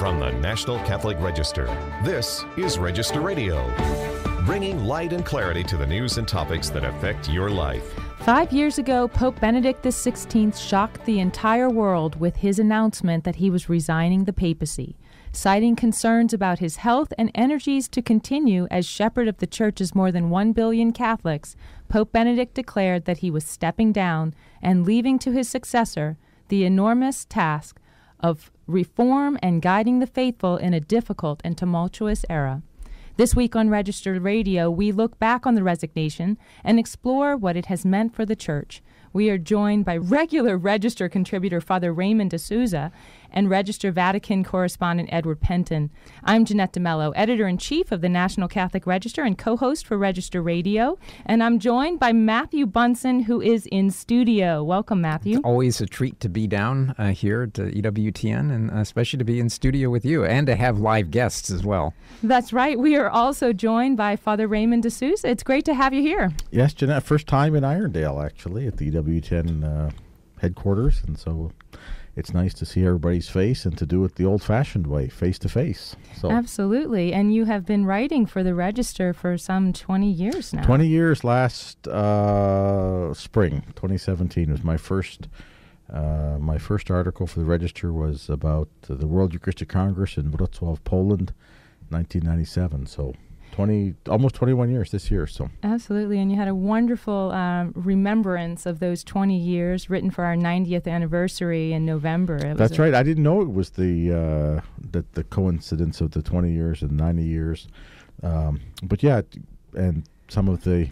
From the National Catholic Register, this is Register Radio, bringing light and clarity to the news and topics that affect your life. 5 years ago, Pope Benedict XVI shocked the entire world with his announcement that he was resigning the papacy. Citing concerns about his health and energies to continue as shepherd of the Church's more than 1 billion Catholics, Pope Benedict declared that he was stepping down and leaving to his successor the enormous task of reform and guiding the faithful in a difficult and tumultuous era. This week on Register Radio, we look back on the resignation and explore what it has meant for the Church. We are joined by regular Register contributor Father Raymond DeSouza and Register Vatican correspondent Edward Pentin. I'm Jeanette DeMelo, editor-in-chief of the National Catholic Register and co-host for Register Radio. And I'm joined by Matthew Bunson, who is in studio. Welcome, Matthew. It's always a treat to be down here at EWTN, and especially to be in studio with you and to have live guests as well. That's right. We are also joined by Father Raymond DeSouza. It's great to have you here. Yes, Jeanette. First time in Irondale, actually, at the EWTN headquarters. And so it's nice to see everybody's face and to do it the old-fashioned way, face-to-face. So absolutely. And you have been writing for the Register for some 20 years now. 20 years last spring, 2017, was my first article for the Register was about the World Eucharistic Congress in Wrocław, Poland, 1997. So almost 21 years this year. So absolutely, and you had a wonderful remembrance of those 20 years, written for our 90th anniversary in November. That's right. I didn't know it was the coincidence of the 20 years and 90 years, but yeah, and some of the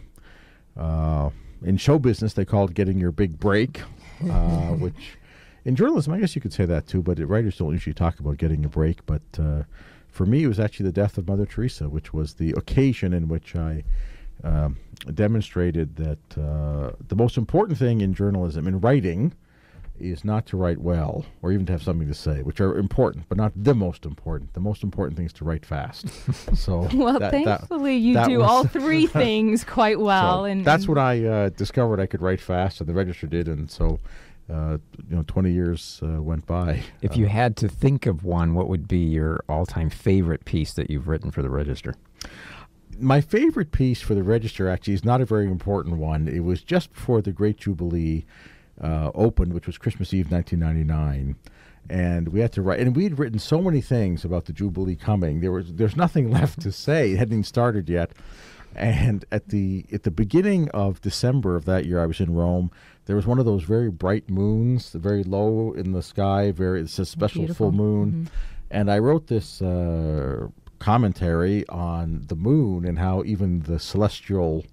in show business they call it getting your big break, which in journalism I guess you could say that too, but writers don't usually talk about getting a break, but. For me, it was actually the death of Mother Teresa, which was the occasion in which I demonstrated that the most important thing in journalism, in writing, is not to write well or even to have something to say, which are important, but not the most important. The most important thing is to write fast. So well, thankfully you do all three things quite well. So that's when I discovered I could write fast, and the Register did, and so 20 years went by. If you had to think of one, what would be your all-time favorite piece that you've written for the Register? My favorite piece for the Register actually is not a very important one. It was just before the Great Jubilee opened, which was Christmas Eve 1999. And we had to write, and we had written so many things about the Jubilee coming. There's nothing left to say. It hadn't even started yet. And at the beginning of December of that year, I was in Rome. There was one of those very bright moons, very low in the sky. It's a special beautiful. Full moon. Mm-hmm. And I wrote this commentary on the moon and how even the celestial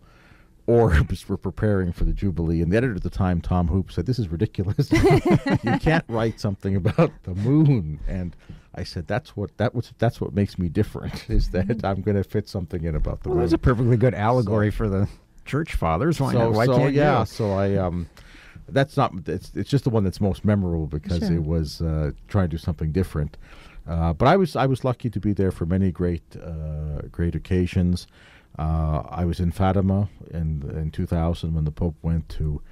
orbs were preparing for the Jubilee. And the editor at the time, Tom Hoop, said, "This is ridiculous. You can't write something about the moon." And I said, that's what makes me different, is that I'm going to fit something in about the moon. Well, that's a perfectly good allegory for the Church Fathers. Why can't you? So I that's not. It's just the one that's most memorable because sure. It was trying to do something different. But I was lucky to be there for many great occasions. I was in Fatima in 2000 when the Pope went to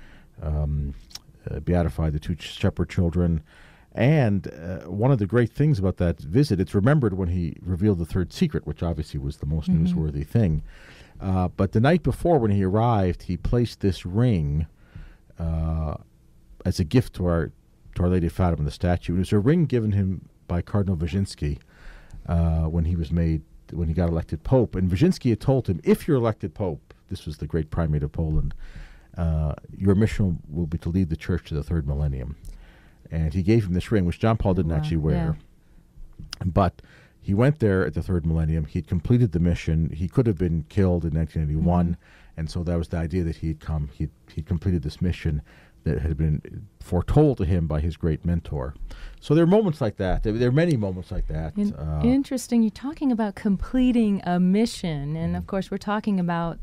beatify the two shepherd children. And one of the great things about that visit, it's remembered when he revealed the third secret, which obviously was the most newsworthy thing. But the night before when he arrived, he placed this ring as a gift to Our Lady of Fatima, the statue. It was a ring given him by Cardinal Wyszynski when he got elected Pope. And Wyszynski had told him, if you're elected Pope, this was the great primate of Poland, your mission will be to lead the Church to the third millennium. And he gave him this ring, which John Paul didn't actually wear. Yeah. But he went there at the third millennium. He'd completed the mission. He could have been killed in 1981. And so that was the idea that he'd completed this mission that had been foretold to him by his great mentor. So there are moments like that. There are many moments like that. Interesting. You're talking about completing a mission. And, of course, we're talking about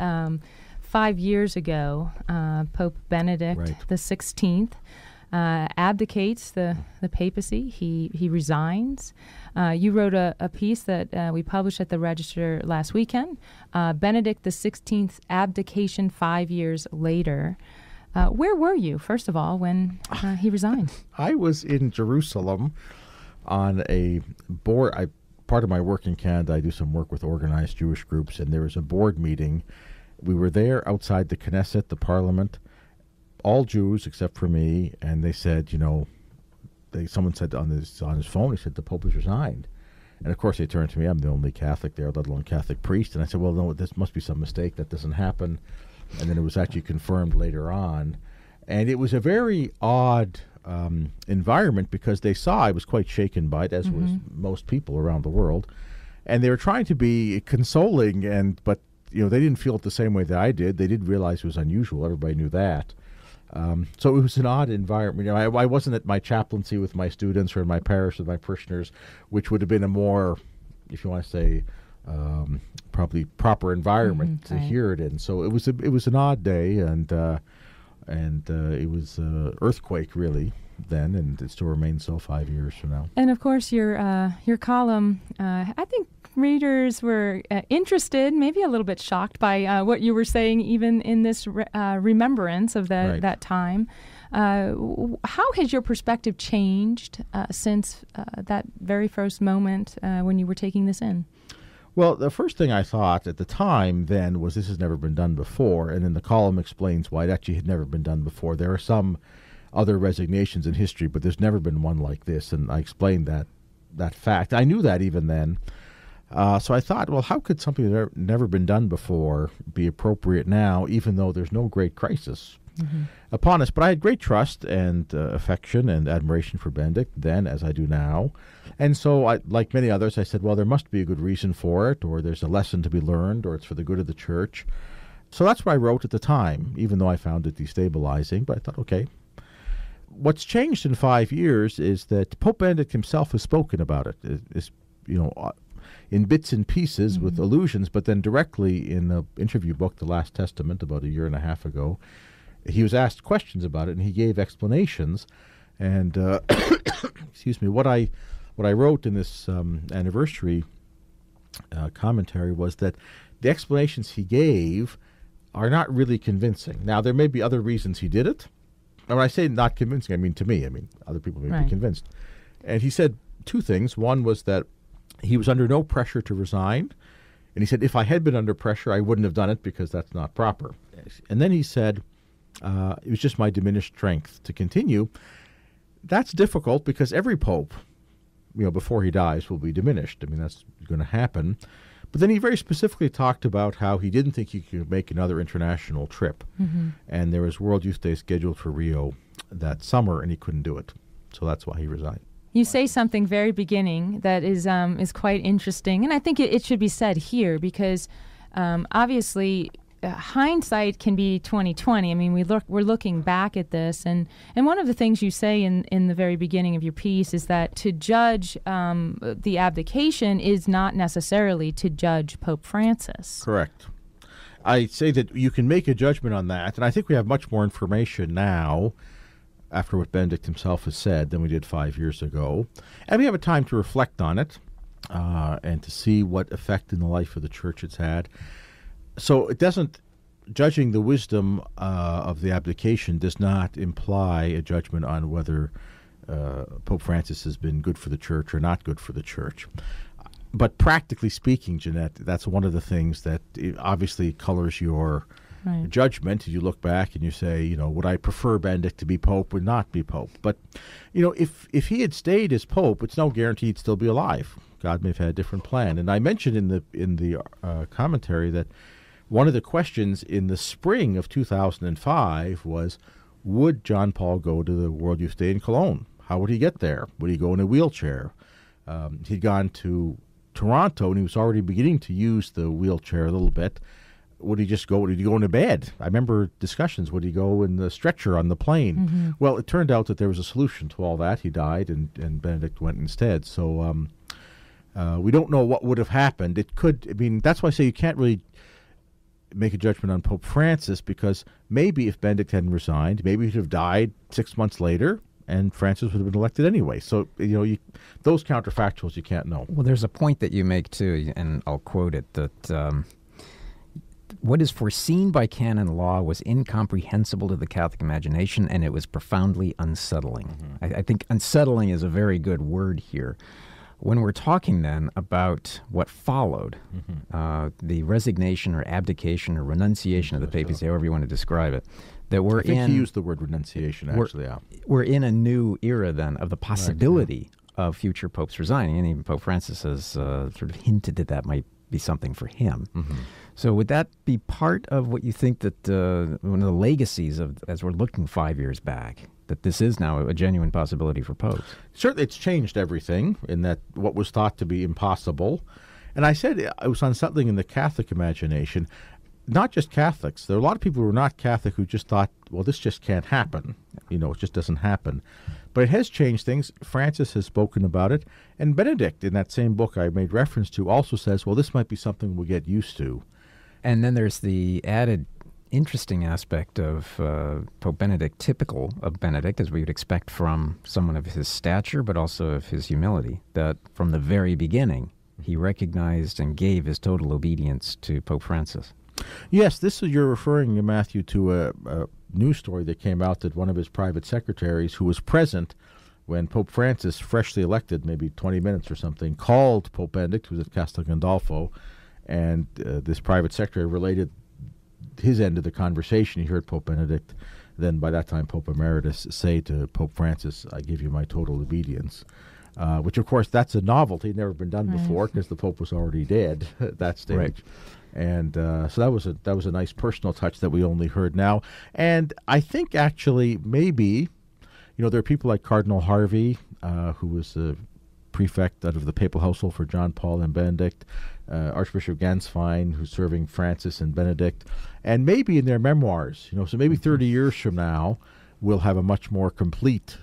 5 years ago, Pope Benedict XVI abdicates the papacy. He resigns. You wrote a piece that we published at the Register last weekend, Benedict XVI's abdication 5 years later. Where were you, first of all, when he resigned? I was in Jerusalem on a board. Part of my work in Canada, I do some work with organized Jewish groups, and there was a board meeting. We were there outside the Knesset, the parliament, all Jews except for me, and they said, someone said on his phone, he said, the Pope has resigned. And of course they turned to me. I'm the only Catholic there, let alone Catholic priest. And I said, well, no, this must be some mistake. That doesn't happen. And then it was actually confirmed later on. And it was a very odd environment because they saw I was quite shaken by it, as was most people around the world. And they were trying to be consoling, but they didn't feel it the same way that I did. They did realize it was unusual. Everybody knew that. So it was an odd environment. I wasn't at my chaplaincy with my students or in my parish with my parishioners, which would have been a more, if you want to say, probably proper environment to hear it in. So it was an odd day, and it was an earthquake really then, and it still remains so 5 years from now. And of course, your column, I think readers were interested, maybe a little bit shocked by what you were saying, even in this remembrance of that time. How has your perspective changed since that very first moment when you were taking this in? Well, the first thing I thought at the time then was this has never been done before, and then the column explains why it actually had never been done before. There are some other resignations in history, but there's never been one like this, and I explained that fact. I knew that even then. So I thought, well, how could something that never been done before be appropriate now, even though there's no great crisis upon us? But I had great trust and affection and admiration for Benedict then, as I do now. And so, like many others, I said, well, there must be a good reason for it, or there's a lesson to be learned, or it's for the good of the church. So that's what I wrote at the time, even though I found it destabilizing. But I thought, okay. What's changed in 5 years is that Pope Benedict himself has spoken about it. In bits and pieces with allusions, but then directly in the interview book, The Last Testament, about a year and a half ago, he was asked questions about it, and he gave explanations. And excuse me, what I wrote in this anniversary commentary was that the explanations he gave are not really convincing. Now, there may be other reasons he did it. And when I say not convincing, I mean to me. I mean, other people may be convinced. And he said two things. One was that he was under no pressure to resign. And he said, if I had been under pressure, I wouldn't have done it because that's not proper. And then he said, it was just my diminished strength to continue. That's difficult because every pope, before he dies, will be diminished. I mean, that's going to happen. But then he very specifically talked about how he didn't think he could make another international trip. And there was World Youth Day scheduled for Rio that summer, and he couldn't do it. So that's why he resigned. You say something very beginning that is quite interesting, and I think it should be said here because obviously hindsight can be 20/20. I mean, we're looking back at this, and one of the things you say in the very beginning of your piece is that to judge the abdication is not necessarily to judge Pope Francis. Correct. I say that you can make a judgment on that, and I think we have much more information now after what Benedict himself has said than we did 5 years ago. And we have a time to reflect on it and to see what effect in the life of the church it's had. So it doesn't, judging the wisdom of the abdication does not imply a judgment on whether Pope Francis has been good for the church or not good for the church. But practically speaking, Jeanette, that's one of the things that obviously colors your judgment. You look back and you say, would I prefer Benedict to be Pope or not be Pope? But, if he had stayed as Pope, it's no guarantee he'd still be alive. God may have had a different plan. And I mentioned in the commentary that one of the questions in the spring of 2005 was, would John Paul go to the World Youth Day in Cologne? How would he get there? Would he go in a wheelchair? He'd gone to Toronto, and he was already beginning to use the wheelchair a little bit. Would he just go? Would he go into bed? I remember discussions. Would he go in the stretcher on the plane? Well, it turned out that there was a solution to all that. He died, and Benedict went instead. So we don't know what would have happened. It could. I mean, that's why I say you can't really make a judgment on Pope Francis, because maybe if Benedict hadn't resigned, maybe he'd have died 6 months later, and Francis would have been elected anyway. So, those counterfactuals you can't know. Well, there's a point that you make, too, and I'll quote it, that what is foreseen by canon law was incomprehensible to the Catholic imagination, and it was profoundly unsettling. I think unsettling is a very good word here. When we're talking then about what followed, the resignation or abdication or renunciation of the papacy, however you want to describe it, that we're in... I think he used the word renunciation, actually. We're in a new era then of the possibility of future popes resigning, and even Pope Francis has sort of hinted that might be something for him. So would that be part of what you think that one of the legacies of, as we're looking 5 years back, that this is now a genuine possibility for popes? Certainly it's changed everything in that what was thought to be impossible. And I said it was unsettling in the Catholic imagination. Not just Catholics. There are a lot of people who are not Catholic who just thought, well, this just can't happen. You know, it just doesn't happen. But it has changed things. Francis has spoken about it. And Benedict, in that same book I made reference to, also says, well, this might be something we'll get used to. And then there's the added interesting aspect of Pope Benedict, typical of Benedict, as we would expect from someone of his stature, but also of his humility, that from the very beginning, he recognized and gave his total obedience to Pope Francis. Yes, you're referring, Matthew, to a news story that came out that one of his private secretaries, who was present when Pope Francis, freshly elected, maybe 20 minutes or something, called Pope Benedict, who was at Castel Gandolfo, and this private secretary related his end of the conversation. He heard Pope Benedict, then by that time Pope Emeritus, say to Pope Francis, I give you my total obedience. Which, of course, that's a novelty, never been done before, because the Pope was already dead at that stage. Right. And so that was a nice personal touch that we only heard now. And I think actually maybe, there are people like Cardinal Harvey, who was the prefect out of the papal household for John Paul and Benedict, Archbishop Ganswein, who's serving Francis and Benedict, and maybe in their memoirs, so maybe 30 years from now, we'll have a much more complete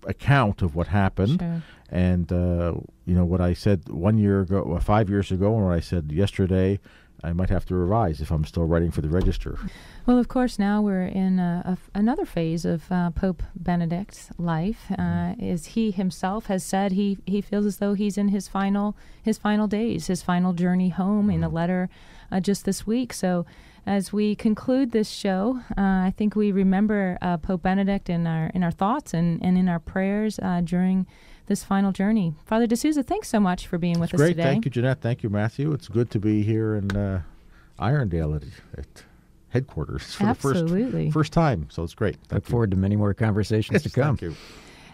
account of what happened. Sure. And, what I said 1 year ago, 5 years ago, and what I said yesterday, I might have to revise if I'm still writing for the Register. Well, of course, now we're in another phase of Pope Benedict's life. As he himself has said, he feels as though he's in his final days, his final journey home, in a letter just this week. So as we conclude this show, I think we remember Pope Benedict in our thoughts and in our prayers during this final journey. Father DeSouza, thanks so much for being with us today. Great. Thank you, Jeanette. Thank you, Matthew. It's good to be here in Irondale at headquarters for the first time. So it's great. Look forward to many more conversations to come. Thank you.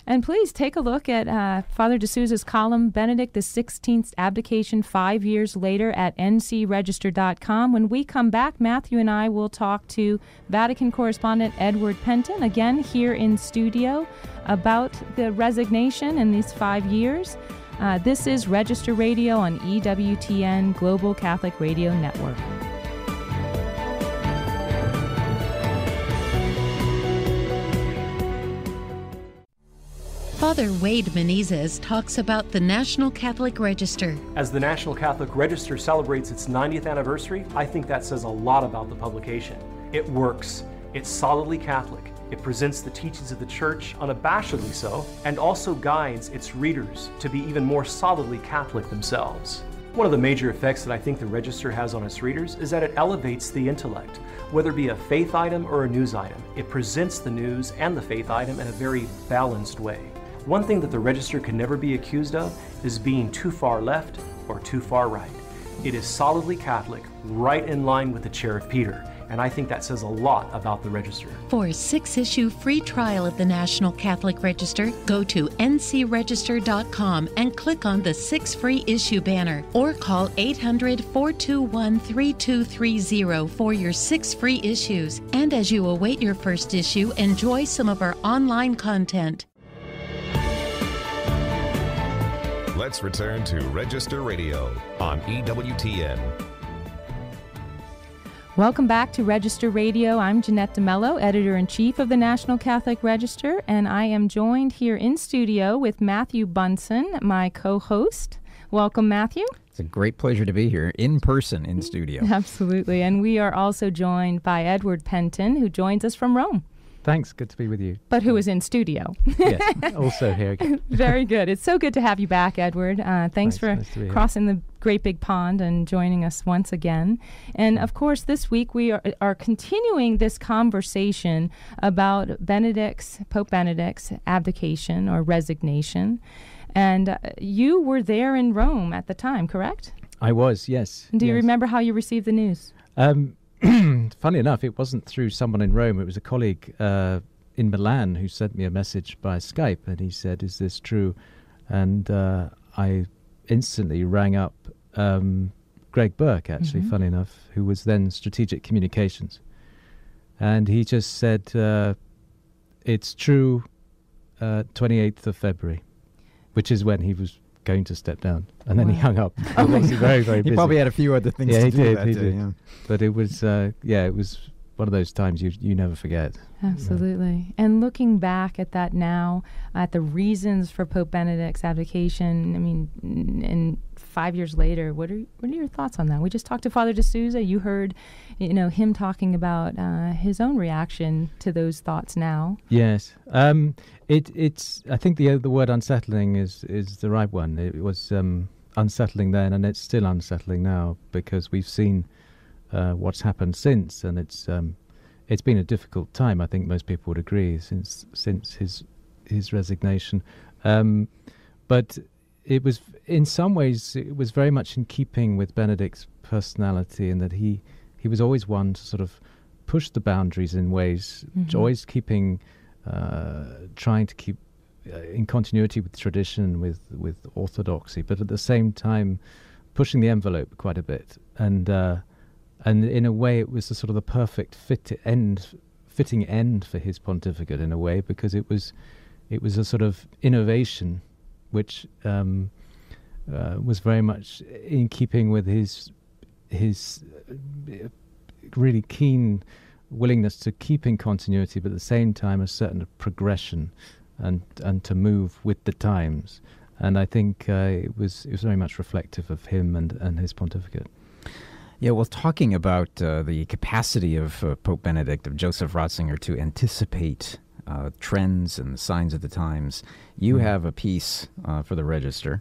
And please take a look at Father DeSouza's column, Benedict XVI's Abdication 5 years later, at ncregister.com. When we come back, Matthew and I will talk to Vatican correspondent Edward Pentin, again here in studio, about the resignation in these 5 years. This is Register Radio on EWTN Global Catholic Radio Network. Father Wade Menezes talks about the National Catholic Register. As the National Catholic Register celebrates its 90th anniversary, I think that says a lot about the publication. It works. It's solidly Catholic. It presents the teachings of the Church, unabashedly so, and also guides its readers to be even more solidly Catholic themselves. One of the major effects that I think the Register has on its readers is that it elevates the intellect. Whether it be a faith item or a news item, it presents the news and the faith item in a very balanced way. One thing that the Register can never be accused of is being too far left or too far right. It is solidly Catholic, right in line with the Chair of Peter, and I think that says a lot about the Register. For a 6-issue free trial of the National Catholic Register, go to ncregister.com and click on the 6 free issue banner, or call 800-421-3230 for your 6 free issues. And as you await your first issue, enjoy some of our online content. Let's return to Register Radio on EWTN. Welcome back to Register Radio. I'm Jeanette DeMelo, Editor-in-Chief of the National Catholic Register, and I am joined here in studio with Matthew Bunson, my co-host. Welcome, Matthew. It's a great pleasure to be here in person in studio. Absolutely. And we are also joined by Edward Pentin, who joins us from Rome. Thanks. Good to be with you. But who is in studio. Yes, also here. Very good. It's so good to have you back, Edward. Thanks for nice crossing the great big pond and joining us once again. And of course, this week we are continuing this conversation about Pope Benedict's abdication or resignation. And you were there in Rome at the time, correct? I was, yes. Do you remember how you received the news? Funny enough, it wasn't through someone in Rome. It was a colleague in Milan who sent me a message by Skype, and he said, "Is this true?" And I instantly rang up Greg Burke, actually, funny enough, who was then Strategic Communications. And he just said, it's true, 28th of February, which is when he was going to step down. And then he hung up. Oh, he was very, very busy. He probably had a few other things to do. He did. Yeah. But it was, it was one of those times you never forget. Absolutely. And looking back at that now, at the reasons for Pope Benedict's abdication, I mean, and 5 years later, what are your thoughts on that? We just talked to Father DeSouza. You heard, him talking about his own reaction to those thoughts now. Yes. It's. I think the word unsettling is the right one. It was unsettling then, and it's still unsettling now because we've seen what's happened since, and it's been a difficult time. I think most people would agree since his resignation, but it was in some ways it was very much in keeping with Benedict's personality, in that he was always one to sort of push the boundaries in ways, always trying to keep in continuity with tradition, with orthodoxy, but at the same time pushing the envelope quite a bit, and in a way it was the perfect fitting end for his pontificate, in a way, because it was a sort of innovation which was very much in keeping with his really keen willingness to keep in continuity, but at the same time a certain progression and to move with the times. And I think it was very much reflective of him and his pontificate. Yeah, well, talking about the capacity of Pope Benedict, of Joseph Ratzinger, to anticipate trends and the signs of the times, you have a piece for the Register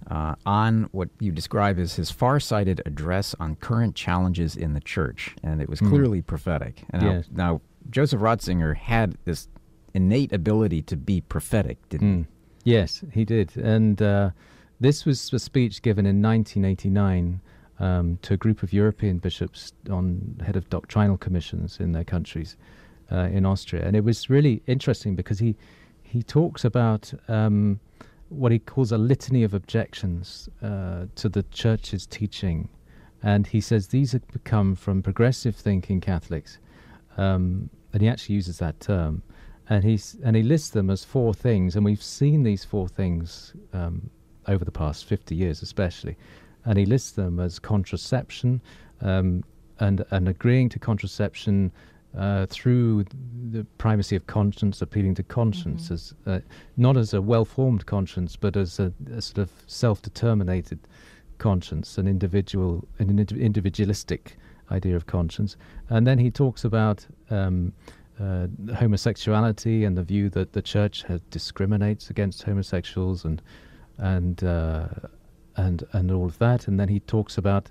on what you describe as his far-sighted address on current challenges in the Church, and it was clearly prophetic. And now, Joseph Ratzinger had this innate ability to be prophetic, didn't he? Yes, he did. And this was a speech given in 1989 to a group of European bishops on head of doctrinal commissions in their countries in Austria. And it was really interesting because he talks about what he calls a litany of objections to the Church's teaching. And he says these have come from progressive thinking Catholics. And he actually uses that term. And he lists them as four things. And we've seen these four things over the past 50 years especially. And he lists them as contraception and agreeing to contraception through the primacy of conscience, appealing to conscience, as not as a well-formed conscience, but as a sort of self-determinated conscience, an individualistic idea of conscience. And then he talks about homosexuality and the view that the Church discriminates against homosexuals and all of that. And then he talks about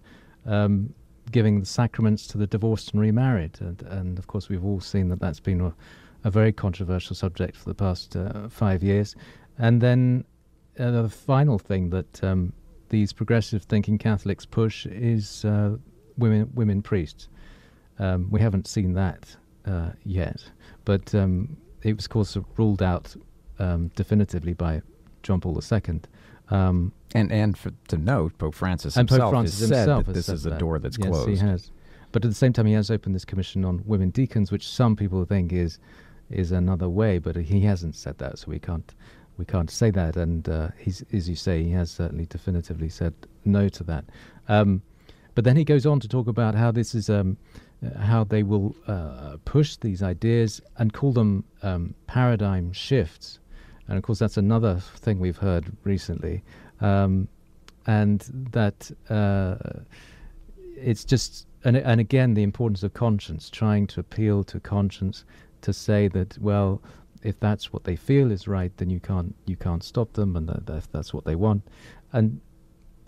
giving the sacraments to the divorced and remarried. And of course, we've all seen that that's been a very controversial subject for the past 5 years. And then the final thing that these progressive thinking Catholics push is women priests. We haven't seen that yet, but it was, of course, ruled out definitively by John Paul II. And to note, Pope Francis himself has said that this is a door that's closed. Yes, he has. But at the same time, he has opened this commission on women deacons, which some people think is another way, but he hasn't said that, so we can't say that. And he's, as you say, he has certainly definitively said no to that. But then he goes on to talk about how this is how they will push these ideas and call them paradigm shifts. And of course, that's another thing we've heard recently, and that it's just and again the importance of conscience, trying to appeal to conscience, to say that, well, if that's what they feel is right, then you can't stop them, and that's what they want. And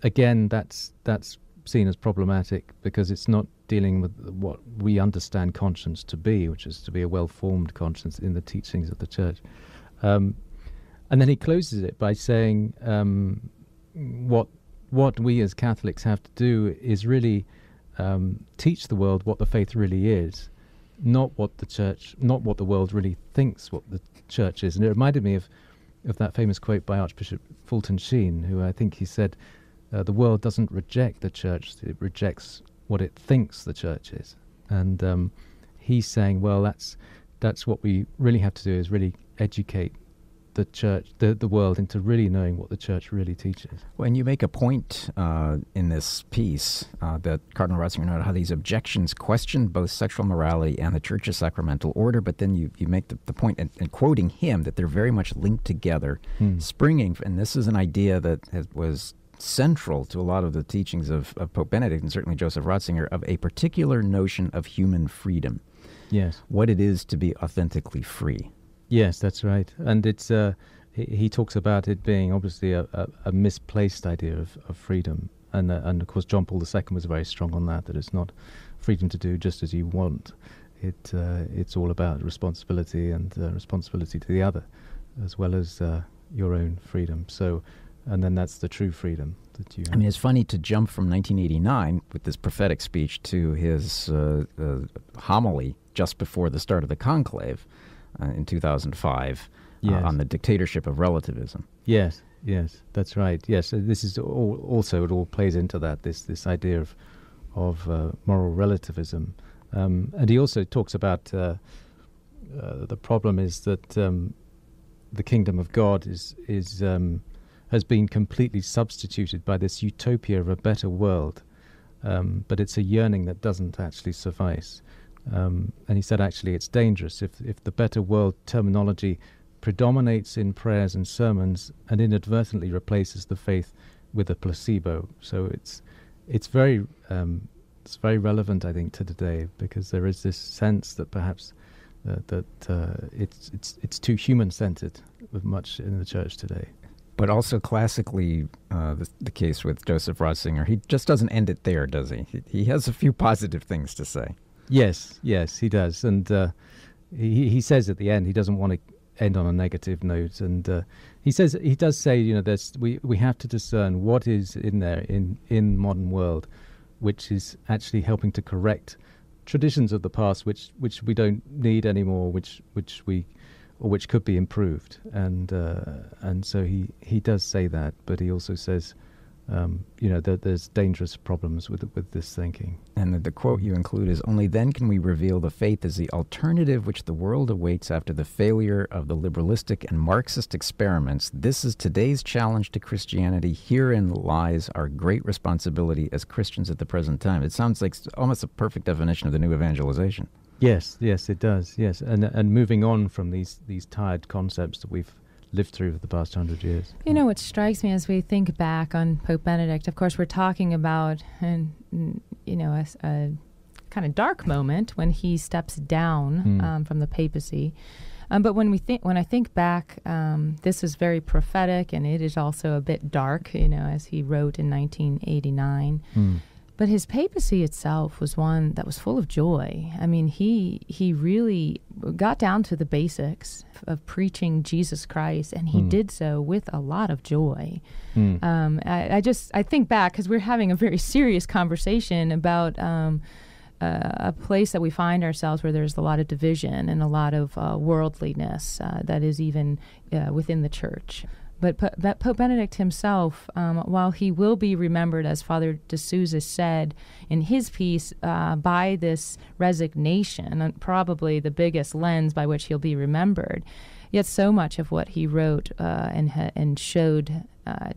again, that's seen as problematic because it's not dealing with what we understand conscience to be, which is to be a well-formed conscience in the teachings of the Church. And then he closes it by saying what we as Catholics have to do is really teach the world what the faith really is, not what the world really thinks what the Church is. And it reminded me of that famous quote by Archbishop Fulton Sheen, who I think he said, the world doesn't reject the Church, it rejects what it thinks the Church is. And he's saying, well, that's what we really have to do, is really educate the Church, the world, into really knowing what the Church really teaches. When you make a point in this piece that Cardinal Ratzinger noted how these objections question both sexual morality and the Church's sacramental order, but then you make the point, and quoting him, that they're very much linked together, springing, and this is an idea that was central to a lot of the teachings of Pope Benedict and certainly Joseph Ratzinger, of a particular notion of human freedom. Yes. What it is to be authentically free. Yes, that's right. And it's he talks about it being obviously a misplaced idea of freedom. And of course John Paul II was very strong on that it's not freedom to do just as you want. It's all about responsibility and responsibility to the other, as well as your own freedom. So, and then that's the true freedom that you have. I mean, it's funny to jump from 1989 with this prophetic speech to his homily just before the start of the conclave in 2005 on the dictatorship of relativism. Yes, that's right. Yes, this is also, it all plays into that, this idea of moral relativism. And he also talks about the problem is that the kingdom of God has been completely substituted by this utopia of a better world, but it's a yearning that doesn't actually suffice. And he said, actually, it's dangerous if the better world terminology predominates in prayers and sermons and inadvertently replaces the faith with a placebo. So it's very relevant, I think, to today, because there is this sense that perhaps it's too human-centered with much in the Church today. But also classically, the case with Joseph Ratzinger, he just doesn't end it there, does he? He has a few positive things to say. Yes, he does. And he says at the end he doesn't want to end on a negative note. And he does say, we have to discern what is in there in modern world, which is actually helping to correct traditions of the past, which we don't need anymore, which could be improved, and so he does say that, but he also says, that there's dangerous problems with this thinking. And the quote you include is, "Only then can we reveal the faith as the alternative which the world awaits after the failure of the liberalistic and Marxist experiments. This is today's challenge to Christianity. Herein lies our great responsibility as Christians at the present time." It sounds like almost a perfect definition of the new evangelization. Yes, it does. Yes, and moving on from these tired concepts that we've lived through for the past 100 years. What strikes me as we think back on Pope Benedict, of course, we're talking about a kind of dark moment when he steps down from the papacy. But when I think back, this is very prophetic, and it is also a bit dark, as he wrote in 1989. But his papacy itself was one that was full of joy. I mean, he really got down to the basics of preaching Jesus Christ, and he did so with a lot of joy. I think back, because we're having a very serious conversation about a place that we find ourselves where there's a lot of division and a lot of worldliness that is even within the Church. But Pope Benedict himself, while he will be remembered, as Father DeSouza said in his piece, by this resignation, and probably the biggest lens by which he'll be remembered, yet so much of what he wrote and showed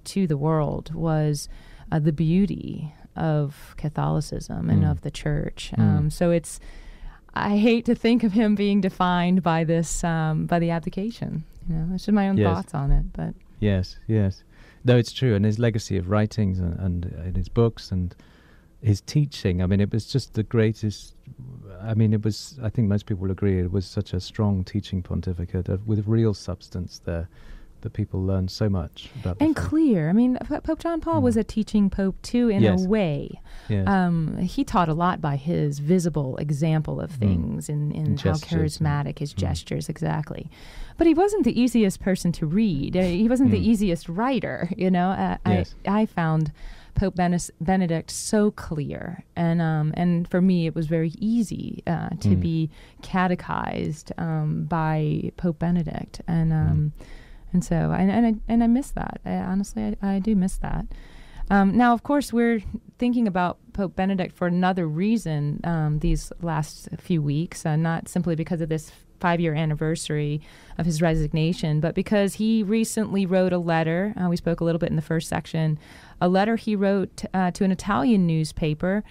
to the world was the beauty of Catholicism and of the Church. So I hate to think of him being defined by this, by the abdication. That's just my own thoughts on it, but... Yes. No, it's true. And his legacy of writings and his books and his teaching, I mean, it was just the greatest. I mean, it was, I think most people will agree, it was such a strong teaching pontificate with real substance there, that people learn so much about and the faith. Clear. I mean, Pope John Paul was a teaching pope too, in Yes. a way. Yes. He taught a lot by his visible example of things, in how charismatic his gestures, exactly. But he wasn't the easiest person to read. He wasn't the easiest writer. Yes. I found Pope Benedict so clear, and for me it was very easy to be catechized by Pope Benedict, and so I miss that. Honestly, I do miss that. Now, of course, we're thinking about Pope Benedict for another reason these last few weeks, not simply because of this 5-year anniversary of his resignation, but because he recently wrote a letter. We spoke a little bit in the first section. A letter he wrote to an Italian newspaper,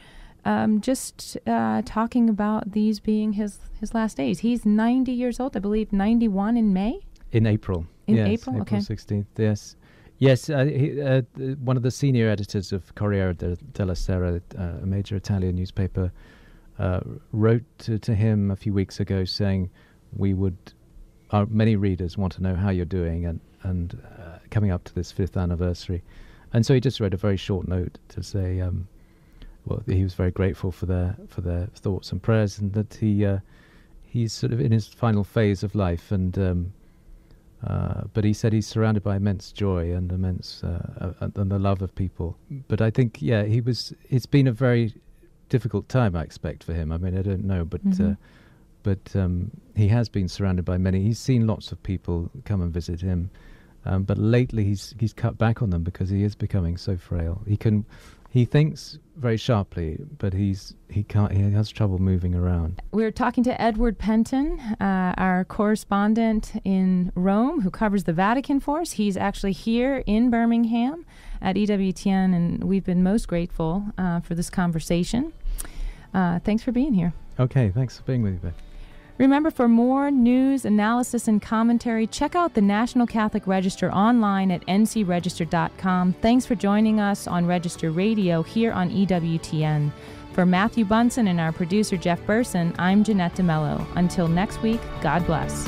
just talking about these being his last days. He's 90 years old, I believe, 91 in May? In April. April, April okay. 16th, yes. Yes, one of the senior editors of Corriere della Sera, a major Italian newspaper, wrote to him a few weeks ago saying, our many readers want to know how you're doing and coming up to this 5th anniversary. And so he just wrote a very short note to say, he was very grateful for their thoughts and prayers, and that he's sort of in his final phase of life, and but he said he's surrounded by immense joy and immense and the love of people. But I think, it's been a very difficult time, I expect, for him. I mean, I don't know, but he has been surrounded by many. He's seen lots of people come and visit him, but lately he's cut back on them because he is becoming so frail. He thinks very sharply, but he has trouble moving around. We're talking to Edward Pentin, our correspondent in Rome, who covers the Vatican for us. He's actually here in Birmingham at EWTN, and we've been most grateful for this conversation. Thanks for being here. Okay, thanks for being with me, Beth. Remember, for more news, analysis, and commentary, check out the National Catholic Register online at ncregister.com. Thanks for joining us on Register Radio here on EWTN. For Matthew Bunson and our producer, Jeff Burson, I'm Jeanette DeMelo. Until next week, God bless.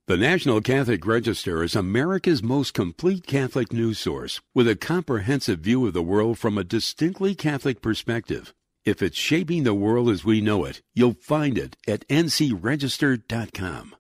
The National Catholic Register is America's most complete Catholic news source, with a comprehensive view of the world from a distinctly Catholic perspective. If it's shaping the world as we know it, you'll find it at ncregister.com.